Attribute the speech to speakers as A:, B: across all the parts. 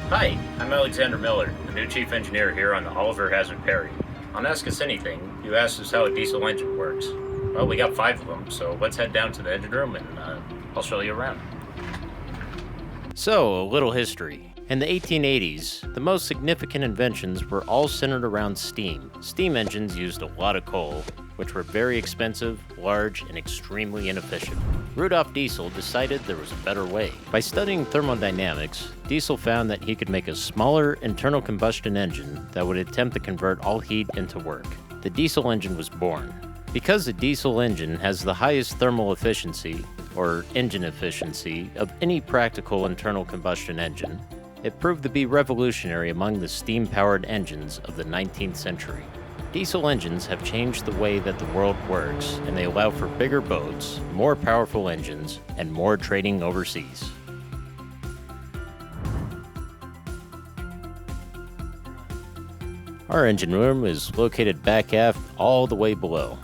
A: Hi, I'm Alexander Miller, the new chief engineer here on the Oliver Hazard Perry. On Ask Us Anything, you asked us how a diesel engine works. Well, we got 5 of them, so let's head down to the engine room and I'll show you around. So, a little history. In the 1880s, the most significant inventions were all centered around steam. Steam engines used a lot of coal, which were very expensive, large, and extremely inefficient. Rudolf Diesel decided there was a better way. By studying thermodynamics, Diesel found that he could make a smaller internal combustion engine that would attempt to convert all heat into work. The diesel engine was born. Because the diesel engine has the highest thermal efficiency, or engine efficiency, of any practical internal combustion engine, it proved to be revolutionary among the steam-powered engines of the 19th century. Diesel engines have changed the way that the world works, and they allow for bigger boats, more powerful engines, and more trading overseas. Our engine room is located back aft all the way below.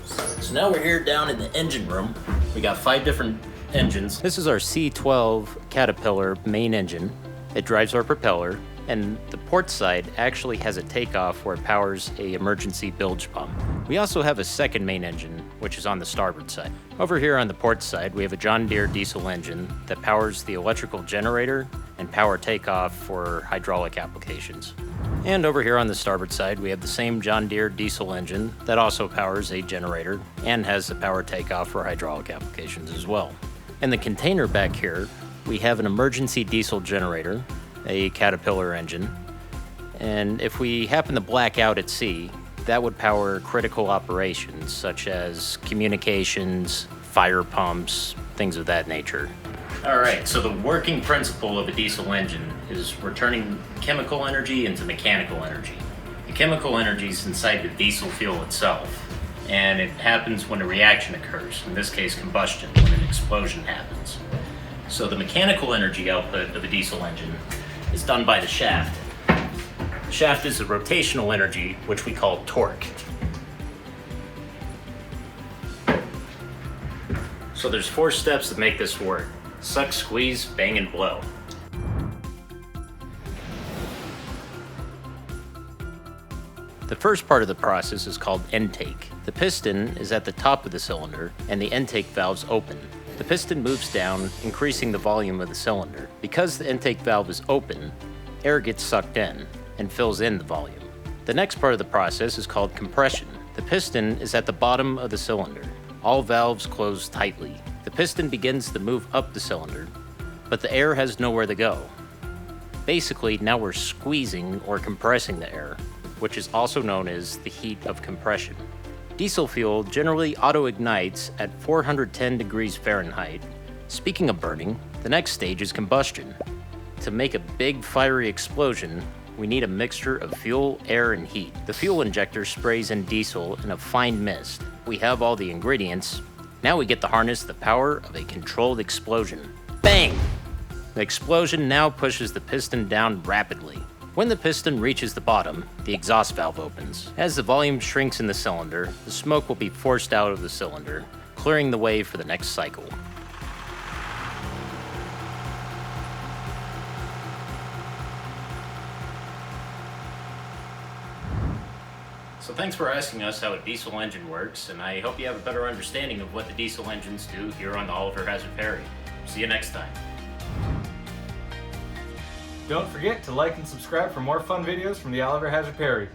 A: So now we're here down in the engine room. We got 5 different engines. This is our C12 Caterpillar main engine. It drives our propeller, and the port side actually has a takeoff where it powers a emergency bilge pump. We also have a second main engine, which is on the starboard side. Over here on the port side, we have a John Deere diesel engine that powers the electrical generator and power takeoff for hydraulic applications. And over here on the starboard side, we have the same John Deere diesel engine that also powers a generator and has the power takeoff for hydraulic applications as well. In the container back here, we have an emergency diesel generator, a Caterpillar engine, and if we happen to black out at sea, that would power critical operations such as communications, fire pumps, things of that nature. Alright, so the working principle of a diesel engine is returning chemical energy into mechanical energy. The chemical energy is inside the diesel fuel itself, and it happens when a reaction occurs, in this case combustion, when an explosion happens. So the mechanical energy output of a diesel engine is done by the shaft. The shaft is the rotational energy, which we call torque. So there's 4 steps that make this work: suck, squeeze, bang, and blow. The first part of the process is called intake. The piston is at the top of the cylinder, and the intake valves open. The piston moves down, increasing the volume of the cylinder. Because the intake valve is open, air gets sucked in and fills in the volume. The next part of the process is called compression. The piston is at the bottom of the cylinder. All valves close tightly. The piston begins to move up the cylinder, but the air has nowhere to go. Basically, now we're squeezing or compressing the air, which is also known as the heat of compression. Diesel fuel generally auto-ignites at 410 degrees Fahrenheit. Speaking of burning, the next stage is combustion. To make a big fiery explosion, we need a mixture of fuel, air, and heat. The fuel injector sprays in diesel in a fine mist. We have all the ingredients. Now we get to harness the power of a controlled explosion. Bang! The explosion now pushes the piston down rapidly. When the piston reaches the bottom, the exhaust valve opens. As the volume shrinks in the cylinder, the smoke will be forced out of the cylinder, clearing the way for the next cycle. So thanks for asking us how a diesel engine works, and I hope you have a better understanding of what the diesel engines do here on the Oliver Hazard Perry. See you next time.
B: Don't forget to like and subscribe for more fun videos from the Oliver Hazard Perry.